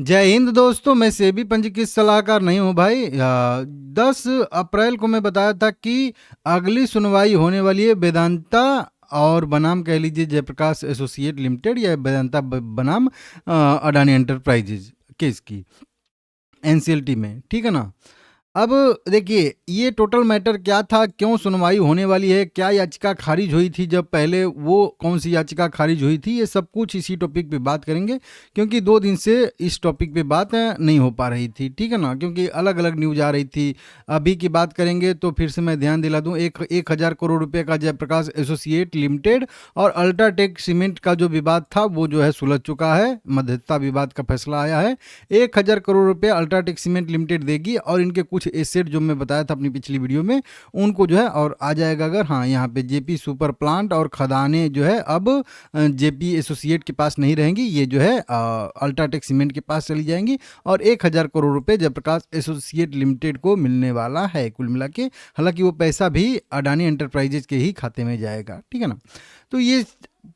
जय हिंद दोस्तों, मैं सेबी पंजीकृत सलाहकार नहीं हूँ भाई। 10 अप्रैल को मैं बताया था कि अगली सुनवाई होने वाली है वेदांता और बनाम कह लीजिए जयप्रकाश एसोसिएट लिमिटेड या वेदांता बनाम अडानी एंटरप्राइजेज केस की एनसीएलटी में, ठीक है ना। अब देखिए, ये टोटल मैटर क्या था, क्यों सुनवाई होने वाली है, क्या याचिका खारिज हुई थी, जब पहले वो कौन सी याचिका खारिज हुई थी, ये सब कुछ इसी टॉपिक पे बात करेंगे। क्योंकि 2 दिन से इस टॉपिक पे बात नहीं हो पा रही थी, ठीक है ना, क्योंकि अलग अलग न्यूज आ रही थी। अभी की बात करेंगे तो फिर से मैं ध्यान दिला दूं, 1,000 करोड़ रुपए का जयप्रकाश एसोसिएट लिमिटेड और अल्ट्राटेक सीमेंट का जो विवाद था वो जो है सुलझ चुका है। मध्यस्थता विवाद का फैसला आया है। 1,000 करोड़ रुपए अल्ट्राटेक सीमेंट लिमिटेड देगी और इनके कुछ एसेट जो मैं बताया था अपनी पिछली वीडियो में उनको जो है और आ जाएगा। अगर हाँ, यहाँ पे जेपी सुपर प्लांट और खदानें जो है अब जेपी एसोसिएट के पास नहीं रहेंगी, ये जो है अल्ट्राटेक सीमेंट के पास चली जाएंगी और 1,000 करोड़ रुपए जयप्रकाश एसोसिएट लिमिटेड को मिलने वाला है कुल मिला के। हालांकि वो पैसा भी अडानी एंटरप्राइजेज के ही खाते में जाएगा, ठीक है ना। तो ये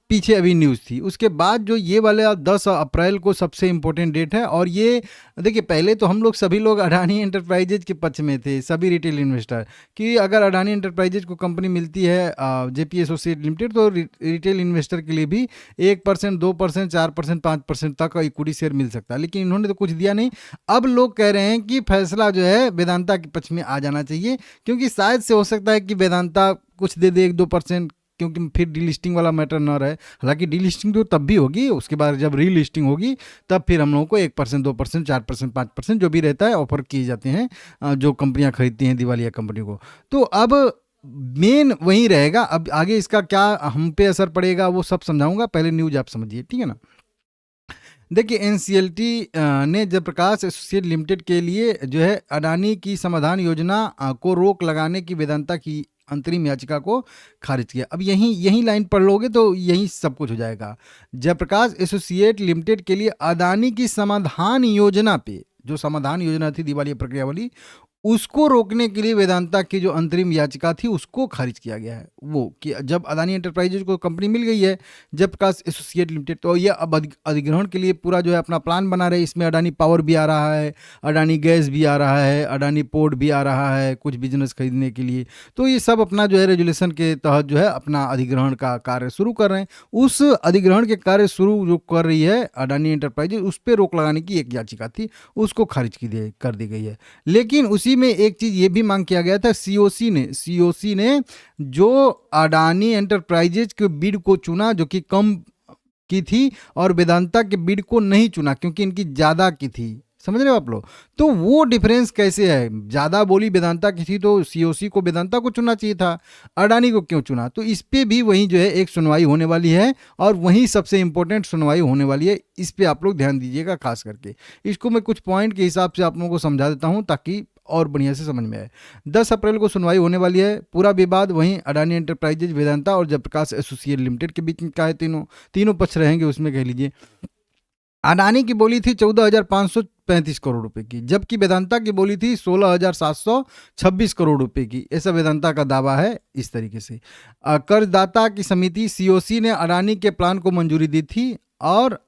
पीछे अभी न्यूज़ थी। उसके बाद जो ये वाला 10 अप्रैल को सबसे इम्पोर्टेंट डेट है। और ये देखिए, पहले तो हम लोग सभी लोग अडानी एंटरप्राइजेज के पक्ष में थे, सभी रिटेल इन्वेस्टर, कि अगर अडानी एंटरप्राइजेज को कंपनी मिलती है जेपी एसोसिएट लिमिटेड तो रिटेल इन्वेस्टर के लिए भी 1%, 2%, 4%, 5% तक इक्विटी शेयर मिल सकता है। लेकिन इन्होंने तो कुछ दिया नहीं। अब लोग कह रहे हैं कि फैसला जो है वेदांता के पक्ष में आ जाना चाहिए, क्योंकि शायद से हो सकता है कि वेदांता कुछ दे दे 1-2%, क्योंकि फिर डीलिस्टिंग वाला मैटर न रहे। हालांकि डीलिस्टिंग तो तब भी होगी, उसके बाद जब रीलिस्टिंग होगी तब फिर हम लोगों को 1%, 2%, 4%, 5% जो भी रहता है ऑफर किए जाते हैं जो कंपनियां खरीदती हैं दिवालिया कंपनी को। तो अब मेन वही रहेगा। अब आगे इसका क्या हम पे असर पड़ेगा वो सब समझाऊंगा, पहले न्यूज आप समझिए, ठीक है ना। देखिए, एनसीएलटी ने जयप्रकाश एसोसिएट लिमिटेड के लिए जो है अडानी की समाधान योजना को रोक लगाने की वेदांता की अंतरिम याचिका को खारिज किया। अब यही यही लाइन पढ़ लोगे तो यही सब कुछ हो जाएगा। जयप्रकाश एसोसिएट लिमिटेड के लिए अडानी की समाधान योजना पे, जो समाधान योजना थी दिवालिया प्रक्रिया वाली, उसको रोकने के लिए वेदांता की जो अंतरिम याचिका थी उसको खारिज किया गया है। वो कि जब अदानी एंटरप्राइजेज को कंपनी मिल गई है जयप्रकाश एसोसिएट लिमिटेड, तो ये अब अधिग्रहण के लिए पूरा जो है अपना प्लान बना रहे। इसमें अडानी पावर भी आ रहा है, अडानी गैस भी आ रहा है, अडानी पोर्ट भी आ रहा है कुछ बिजनेस खरीदने के लिए। तो ये सब अपना जो है रेजुलेशन के तहत जो है अपना अधिग्रहण का कार्य शुरू कर रहे हैं। उस अधिग्रहण के कार्य शुरू जो कर रही है अडानी एंटरप्राइजेज, उस पर रोक लगाने की एक याचिका थी, उसको खारिज कर दी गई है। लेकिन उसी में एक चीज ये भी मांग किया गया था, सीओसी ने जो अडानी एंटरप्राइजेज के बिड को चुना जो कि कम की थी और वेदांता के बिड को नहीं चुना क्योंकि इनकी ज्यादा की थी। समझ रहे हो आप लोग? तो वो डिफरेंस कैसे है, ज्यादा बोली वेदांता की थी तो सीओसी को वेदांता को चुनना चाहिए था, अडानी को क्यों चुना? तो इस पे भी वही जो है एक सुनवाई होने वाली है और वही सबसे इंपॉर्टेंट सुनवाई होने वाली है। इस पे आप लोग ध्यान दीजिएगा खास करके। इसको मैं कुछ पॉइंट के हिसाब से आप लोगों को समझा देता हूं ताकि और बढ़िया से समझ में आए। 10 अप्रैल को सुनवाई होने वाली है। पूरा विवाद वहीं अडानी एंटरप्राइजेज, वेदांता और जयप्रकाश एसोसिएट लिमिटेड के बीच में का है। तीनों पक्ष रहेंगे उसमें, कह लीजिए। अडानी की बोली थी 14,535 करोड़ रुपए की, जबकि वेदांता की बोली थी 16,726 करोड़ रुपए की। ऐसा वेदांता का दावा है। इस तरीके से कर्जदाता की समिति सीओसी ने अडानी के प्लान को मंजूरी दी थी और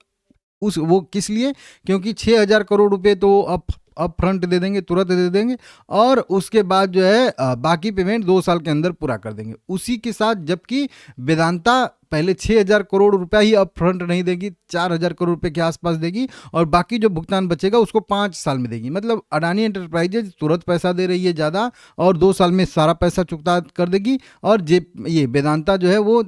उस वो किस लिए, क्योंकि 6,000 करोड़ रुपए तो अब फ्रंट दे देंगे, तुरंत दे देंगे और उसके बाद जो है बाकी पेमेंट 2 साल के अंदर पूरा कर देंगे उसी के साथ। जबकि वेदांता पहले 6,000 करोड़ रुपया ही अब फ्रंट नहीं देगी, 4,000 करोड़ रुपए के आसपास देगी और बाकी जो भुगतान बचेगा उसको 5 साल में देगी। मतलब अडानी एंटरप्राइजेज तुरंत पैसा दे रही है ज़्यादा और 2 साल में सारा पैसा चुकता कर देगी। और ये वेदांता जो है वो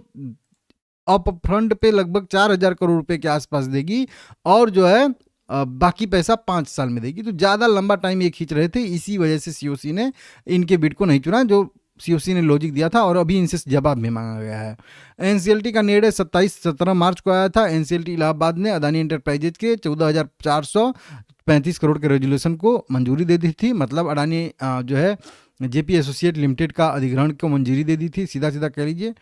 अप फ्रंट पे लगभग 4,000 करोड़ रुपए के आसपास देगी और जो है बाकी पैसा 5 साल में देगी। तो ज़्यादा लंबा टाइम ये खींच रहे थे, इसी वजह से सीओसी ने इनके बिड को नहीं चुना, जो सीओसी ने लॉजिक दिया था और अभी इनसे जवाब भी मांगा गया है। एनसीएलटी का निर्णय 17 मार्च को आया था। एनसीएलटी इलाहाबाद ने अदानी एंटरप्राइजेज के 14,435 करोड़ के रेजुलेशन को मंजूरी दे दी थी। मतलब अडानी जो है जेपी एसोसिएट लिमिटेड का अधिग्रहण को मंजूरी दे दी थी, सीधा सीधा कह लीजिए।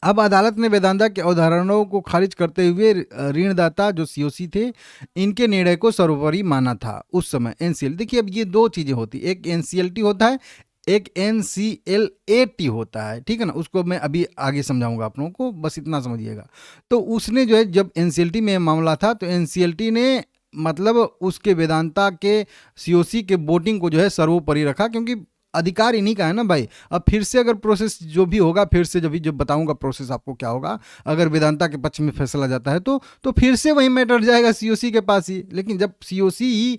अब अदालत ने वेदांता के अवधारणाओं को खारिज करते हुए ऋणदाता जो सीओसी थे इनके निर्णय को सर्वोपरि माना था उस समय। एनसीएल, देखिए अब ये दो चीजें होती, एक एनसीएलटी होता है, एक एनसीएलएटी होता है, ठीक है ना। उसको मैं अभी आगे समझाऊंगा आप लोगों को, बस इतना समझिएगा। तो उसने जो है जब एनसीएलटी में मामला था तो एनसीएलटी ने मतलब उसके वेदांता के सीओसी के वोटिंग को जो है सर्वोपरि रखा, क्योंकि अधिकार इन्हीं का है ना भाई। अब फिर से अगर प्रोसेस जो भी होगा, फिर से जब बताऊंगा प्रोसेस आपको क्या होगा, अगर वेदांता के पक्ष में फैसला जाता है तो फिर से वही मैटर जाएगा सीओसी के पास ही। लेकिन जब सीओसी ही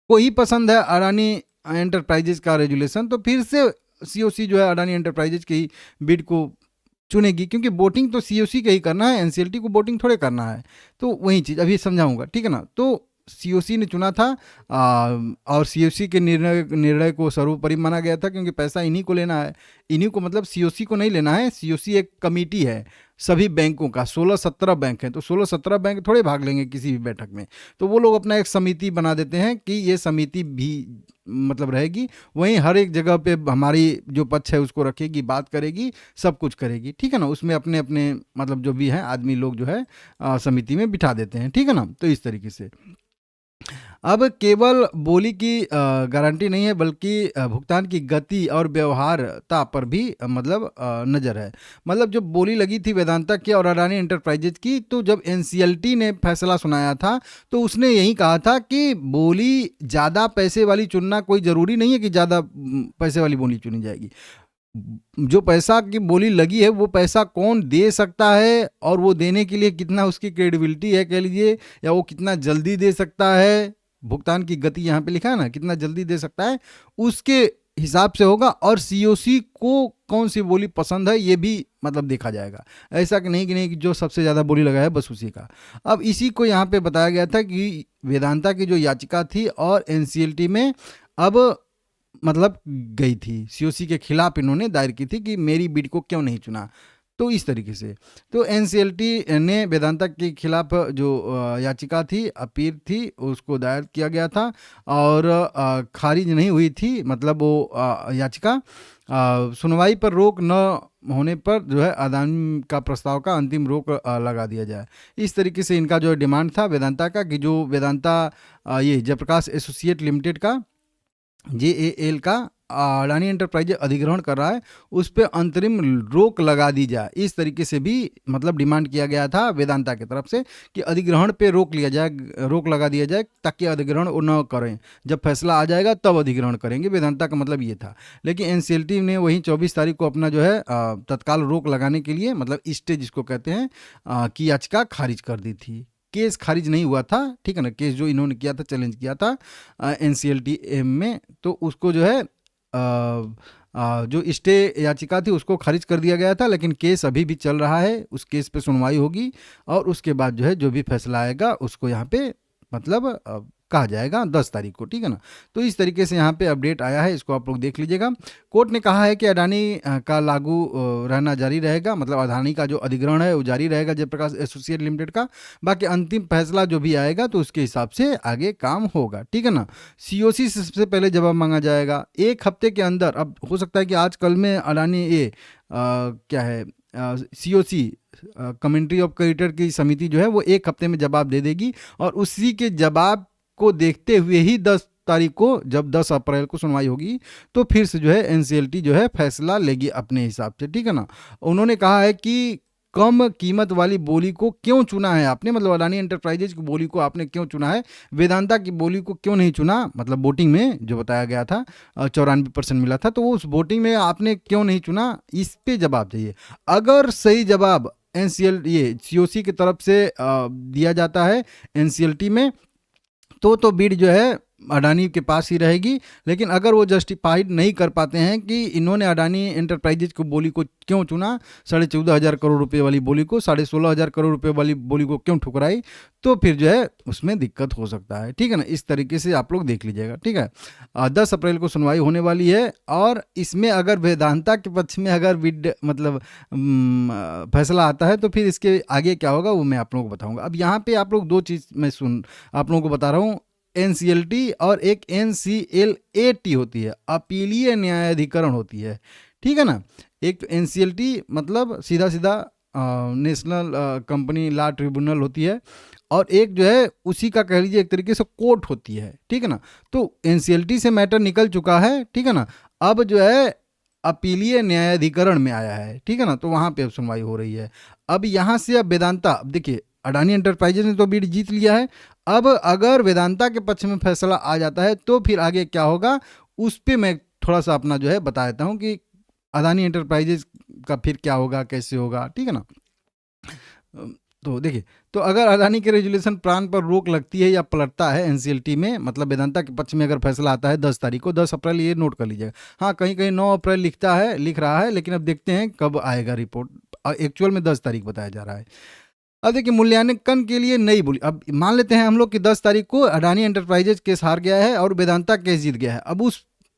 को ही पसंद है अडानी एंटरप्राइजेज का रेजुलेशन, तो फिर से सीओसी जो है अडानी एंटरप्राइजेज की बिड को चुनेगी, क्योंकि वोटिंग तो सीओसी का ही करना है, एनसीएलटी को वोटिंग थोड़े करना है। तो वही चीज़ अभी समझाऊंगा, ठीक है ना। तो सीओसी ने चुना था और सीओसी के निर्णय को सर्वोपरि माना गया था, क्योंकि पैसा इन्हीं को लेना है। इन्हीं को मतलब सीओसी को नहीं लेना है। सीओसी एक कमेटी है सभी बैंकों का, 16-17 बैंक हैं, तो 16-17 बैंक थोड़े भाग लेंगे किसी भी बैठक में। तो वो लोग अपना एक समिति बना देते हैं कि ये समिति भी मतलब रहेगी, वहीं हर एक जगह पे हमारी जो पक्ष है उसको रखेगी, बात करेगी, सब कुछ करेगी, ठीक है ना। उसमें अपने अपने मतलब जो भी हैं आदमी लोग जो है समिति में बिठा देते हैं, ठीक है ना। तो इस तरीके से अब केवल बोली की गारंटी नहीं है, बल्कि भुगतान की गति और व्यवहारता पर भी मतलब नज़र है। मतलब जब बोली लगी थी वेदांता की और अडानी एंटरप्राइजेज की, तो जब एनसीएलटी ने फैसला सुनाया था तो उसने यही कहा था कि बोली ज़्यादा पैसे वाली चुनना कोई ज़रूरी नहीं है कि ज़्यादा पैसे वाली बोली चुनी जाएगी। जो पैसा की बोली लगी है वो पैसा कौन दे सकता है और वो देने के लिए कितना उसकी क्रेडिबिलिटी है कह लीजिए, या वो कितना जल्दी दे सकता है, भुगतान की गति यहाँ पे लिखा है ना, कितना जल्दी दे सकता है, उसके हिसाब से होगा। और सीओसी को कौन सी बोली पसंद है ये भी मतलब देखा जाएगा। ऐसा कि नहीं कि जो सबसे ज़्यादा बोली लगा है बस उसी का। अब इसी को यहाँ पे बताया गया था कि वेदांता की जो याचिका थी और एनसीएलटी में अब मतलब गई थी, सीओसी के खिलाफ इन्होंने दायर की थी कि मेरी बिड को क्यों नहीं चुना। तो इस तरीके से तो एनसीएलटी ने वेदांता के खिलाफ जो याचिका थी, अपील थी, उसको दायर किया गया था और खारिज नहीं हुई थी। मतलब वो याचिका सुनवाई पर रोक न होने पर जो है अदानी का प्रस्ताव का अंतिम रोक लगा दिया जाए। इस तरीके से इनका जो डिमांड था वेदांता का कि जो वेदांता ये जयप्रकाश एसोसिएट लिमिटेड का जेएएल का अडानी एंटरप्राइज अधिग्रहण कर रहा है उस पर अंतरिम रोक लगा दी जाए। इस तरीके से भी मतलब डिमांड किया गया था वेदांता की तरफ से कि अधिग्रहण पे रोक लिया जाए, रोक लगा दिया जाए, ताकि अधिग्रहण वो न करें, जब फैसला आ जाएगा तब अधिग्रहण करेंगे। वेदांता का मतलब ये था। लेकिन एनसीएलटी ने वहीं 24 तारीख को अपना जो है तत्काल रोक लगाने के लिए मतलब स्टे जिसको कहते हैं की याचिका खारिज कर दी थी। केस खारिज नहीं हुआ था, ठीक है ना। केस जो इन्होंने किया था, चैलेंज किया था एनसीएलटी में, तो उसको जो है जो स्टे याचिका थी उसको खारिज कर दिया गया था। लेकिन केस अभी भी चल रहा है, उस केस पे सुनवाई होगी और उसके बाद जो है जो भी फैसला आएगा उसको यहाँ पे मतलब कहा जाएगा 10 तारीख को, ठीक है ना। तो इस तरीके से यहाँ पे अपडेट आया है, इसको आप लोग देख लीजिएगा। कोर्ट ने कहा है कि अडानी का लागू रहना जारी रहेगा, मतलब अडानी का जो अधिग्रहण है वो जारी रहेगा जयप्रकाश एसोसिएट लिमिटेड का। बाकी अंतिम फैसला जो भी आएगा तो उसके हिसाब से आगे काम होगा, ठीक है ना। सीओसी से सबसे पहले जवाब मांगा जाएगा 1 हफ्ते के अंदर। अब हो सकता है कि आजकल में अडानी ये क्या है सीओसी कमेंट्री ऑफ क्रेडिटर की समिति जो है वो 1 हफ्ते में जवाब दे देगी और उसी के जवाब को देखते हुए ही 10 तारीख को जब 10 अप्रैल को सुनवाई होगी तो फिर से जो है एनसीएलटी जो है फैसला लेगी अपने हिसाब से, ठीक है ना। उन्होंने कहा है कि कम कीमत वाली बोली को क्यों चुना है आपने, मतलब अडानी एंटरप्राइजेज की बोली को आपने क्यों चुना है, वेदांता की बोली को क्यों नहीं चुना। मतलब वोटिंग में जो बताया गया था 94% मिला था, तो वो उस वोटिंग में आपने क्यों नहीं चुना, इस पे जवाब चाहिए। अगर सही जवाब एनसीएल ये सीओसी की तरफ से दिया जाता है एनसीएलटी में तो बिड जो है अडानी के पास ही रहेगी। लेकिन अगर वो जस्टिफाइड नहीं कर पाते हैं कि इन्होंने अडानी एंटरप्राइजेज को बोली को क्यों चुना, 14,500 करोड़ रुपए वाली बोली को 16,500 करोड़ रुपए वाली बोली को क्यों ठुकराई, तो फिर जो है उसमें दिक्कत हो सकता है, ठीक है ना। इस तरीके से आप लोग देख लीजिएगा, ठीक है। 10 अप्रैल को सुनवाई होने वाली है और इसमें अगर वेदांता के पक्ष में अगर बिड मतलब फैसला आता है तो फिर इसके आगे क्या होगा वो मैं आप लोगों को बताऊंगा। अब यहाँ पे आप लोग 2 चीज़ मैं आप लोगों को बता रहा हूँ, एनसीएलटी और एक एनसीएलएटी होती है, अपीलीय न्यायाधिकरण होती है, ठीक है ना। एक तो एनसीएलटी मतलब सीधा सीधा नेशनल कंपनी लॉ ट्रिब्यूनल होती है और एक जो है उसी का कह लीजिए एक तरीके से कोर्ट होती है, ठीक है ना। तो एनसीएलटी से मैटर निकल चुका है, ठीक है ना। अब जो है अपीलीय न्यायाधिकरण में आया है, ठीक है ना। तो वहाँ पे अब सुनवाई हो रही है। अब यहाँ से अब वेदांता, अब देखिए अडानी एंटरप्राइजेज ने तो बीड जीत लिया है। अब अगर वेदांता के पक्ष में फैसला आ जाता है तो फिर आगे क्या होगा उस पर मैं थोड़ा सा अपना जो है बता देता हूँ कि अडानी एंटरप्राइजेज का फिर क्या होगा, कैसे होगा, ठीक है ना। तो देखिए, तो अगर अडानी के रेजुलेशन प्लान पर रोक लगती है या पलटता है एनसीएलटी में, मतलब वेदांता के पक्ष में अगर फैसला आता है 10 तारीख को, 10 अप्रैल, ये नोट कर लीजिएगा। हाँ, कहीं कहीं 9 अप्रैल लिख रहा है, लेकिन अब देखते हैं कब आएगा रिपोर्ट। एक्चुअल में 10 तारीख बताया जा रहा है। अब देखिए, मूल्यांकन के लिए नई बोली, अब मान लेते हैं हम लोग कि 10 तारीख को अडानी एंटरप्राइजेज केस हार गया है और वेदांता केस जीत गया है। अब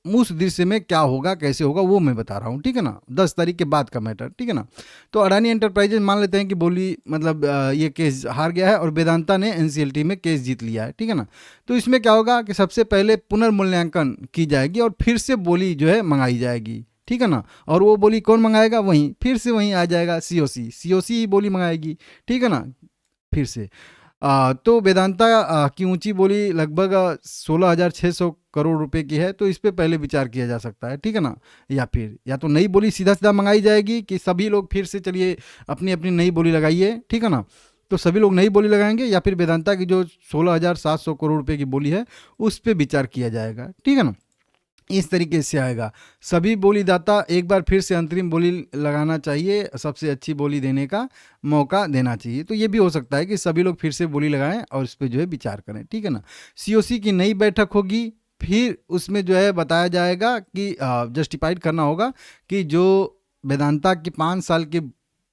उस दृश्य में क्या होगा, कैसे होगा, वो मैं बता रहा हूँ, ठीक है ना, 10 तारीख के बाद का मैटर, ठीक है ना। तो अडानी एंटरप्राइजेज मान लेते हैं कि बोली मतलब ये केस हार गया है और वेदांता ने एनसीएलटी में केस जीत लिया है, ठीक है ना। तो इसमें क्या होगा कि सबसे पहले पुनर्मूल्यांकन की जाएगी और फिर से बोली जो है मंगाई जाएगी, ठीक है ना। और वो बोली कौन मंगाएगा, वहीं फिर से वहीं आ जाएगा सीओसी ही बोली मंगाएगी, ठीक है ना, फिर से। तो वेदांता की ऊंची बोली लगभग 16,600 करोड़ रुपए की है, तो इस पे पहले विचार किया जा सकता है, ठीक है ना। या तो नई बोली सीधा सीधा मंगाई जाएगी कि सभी लोग फिर से चलिए अपनी अपनी नई बोली लगाइए, ठीक है ना। तो सभी लोग नई बोली लगाएंगे या फिर वेदांता की जो 16,700 करोड़ रुपए की बोली है उस पर विचार किया जाएगा, ठीक है ना। इस तरीके से आएगा। सभी बोलीदाता एक बार फिर से अंतरिम बोली लगाना चाहिए, सबसे अच्छी बोली देने का मौका देना चाहिए। तो ये भी हो सकता है कि सभी लोग फिर से बोली लगाएं और इस पर जो है विचार करें, ठीक है ना। सीओसी की नई बैठक होगी, फिर उसमें जो है बताया जाएगा कि जस्टिफाइड करना होगा कि जो वेदांता की 5 साल की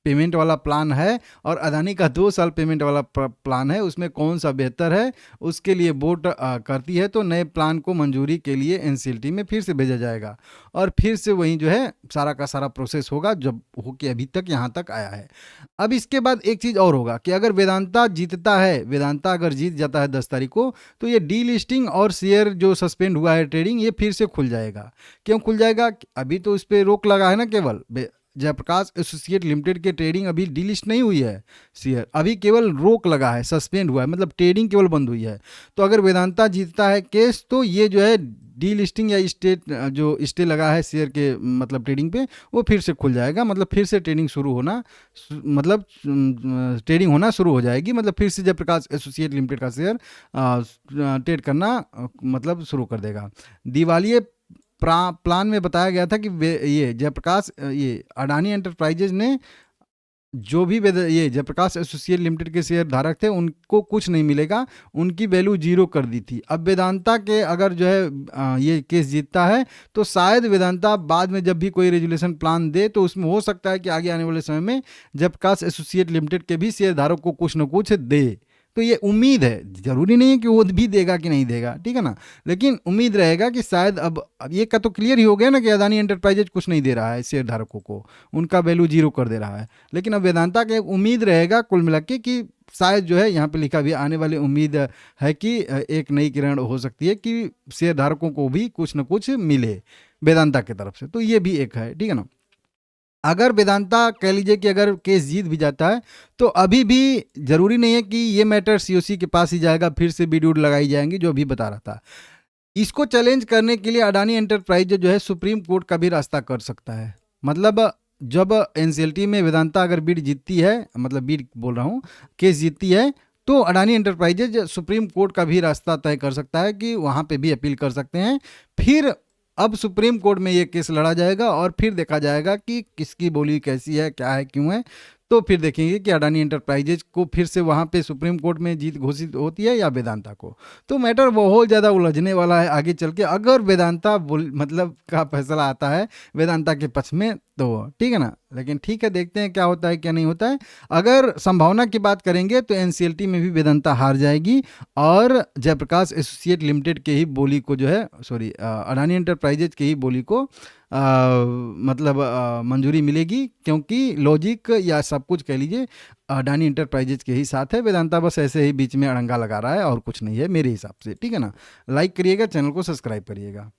पेमेंट वाला प्लान है और अदानी का 2 साल पेमेंट वाला प्लान है, उसमें कौन सा बेहतर है, उसके लिए वोट करती है तो नए प्लान को मंजूरी के लिए एनसीएलटी में फिर से भेजा जाएगा और फिर से वहीं जो है सारा का सारा प्रोसेस होगा जब हो के अभी तक यहाँ तक आया है। अब इसके बाद एक चीज़ और होगा कि अगर वेदांता जीतता है, वेदांता अगर जीत जाता है 10 तारीख को, तो ये डी लिस्टिंग और शेयर जो सस्पेंड हुआ है ट्रेडिंग, ये फिर से खुल जाएगा। क्यों खुल जाएगा? अभी तो इस पर रोक लगा है ना, केवल जयप्रकाश एसोसिएट लिमिटेड के ट्रेडिंग अभी डीलिस्ट नहीं हुई है शेयर, अभी केवल रोक लगा है, सस्पेंड हुआ है, मतलब ट्रेडिंग केवल बंद हुई है। तो अगर वेदांता जीतता है केस तो ये जो है डी लिस्टिंग या जो स्टे लगा है शेयर के मतलब ट्रेडिंग पे, वो फिर से खुल जाएगा, मतलब फिर से ट्रेडिंग शुरू होना, मतलब ट्रेडिंग होना शुरू हो जाएगी, मतलब फिर से जयप्रकाश एसोसिएट लिमिटेड का शेयर ट्रेड करना मतलब शुरू कर देगा। दिवालिये प्लान में बताया गया था कि ये जयप्रकाश ये अडानी एंटरप्राइजेज ने जो भी ये जयप्रकाश एसोसिएट लिमिटेड के शेयर धारक थे उनको कुछ नहीं मिलेगा, उनकी वैल्यू 0 कर दी थी। अब वेदांता के अगर जो है ये केस जीतता है तो शायद वेदांता बाद में जब भी कोई रेजुलेशन प्लान दे तो उसमें हो सकता है कि आगे आने वाले समय में जयप्रकाश एसोसिएट लिमिटेड के भी शेयर धारक को कुछ न कुछ दे। तो ये उम्मीद है, जरूरी नहीं है कि वो भी देगा कि नहीं देगा, ठीक है ना, लेकिन उम्मीद रहेगा कि शायद अब ये का तो क्लियर ही हो गया ना कि अदानी एंटरप्राइजेज कुछ नहीं दे रहा है शेयर धारकों को, उनका वैल्यू 0 कर दे रहा है। लेकिन अब वेदांता का एक उम्मीद रहेगा कुल मिला के कि शायद जो है यहाँ पे लिखा भी आने वाली उम्मीद है कि एक नई किरण हो सकती है कि शेयर धारकों को भी कुछ न कुछ मिले वेदांता की तरफ से। तो ये भी एक है, ठीक है ना। अगर वेदांता कह लीजिए कि अगर केस जीत भी जाता है तो अभी भी जरूरी नहीं है कि ये मैटर सीओसी के पास ही जाएगा, फिर से बीड लगाई जाएंगी, जो अभी बता रहा था। इसको चैलेंज करने के लिए अडानी एंटरप्राइज जो है सुप्रीम कोर्ट का भी रास्ता कर सकता है। मतलब जब एनसीएलटी में वेदांता अगर बीड जीतती है, मतलब बीड बोल रहा हूँ, केस जीतती है, तो अडानी एंटरप्राइजेज सुप्रीम कोर्ट का भी रास्ता तय कर सकता है कि वहाँ पे भी अपील कर सकते हैं। फिर अब सुप्रीम कोर्ट में ये केस लड़ा जाएगा और फिर देखा जाएगा कि किसकी बोली कैसी है, क्या है, क्यों है। तो फिर देखेंगे कि अडानी एंटरप्राइजेज को फिर से वहाँ पे सुप्रीम कोर्ट में जीत घोषित होती है या वेदांता को। तो मैटर बहुत ज़्यादा उलझने वाला है आगे चल के। अगर वेदांता मतलब का फैसला आता है वेदांता के पक्ष में तो ठीक है ना, लेकिन ठीक है, देखते हैं क्या होता है क्या नहीं होता है। अगर संभावना की बात करेंगे तो एनसीएलटी में भी वेदांता हार जाएगी और जयप्रकाश एसोसिएट लिमिटेड के ही बोली को जो है अडानी एंटरप्राइजेज के ही बोली को मतलब मंजूरी मिलेगी, क्योंकि लॉजिक या सब कुछ कह लीजिए अडानी एंटरप्राइजेज के ही साथ है। वेदांता बस ऐसे ही बीच में अड़ंगा लगा रहा है और कुछ नहीं है मेरे हिसाब से, ठीक है ना। लाइक करिएगा, चैनल को सब्सक्राइब करिएगा।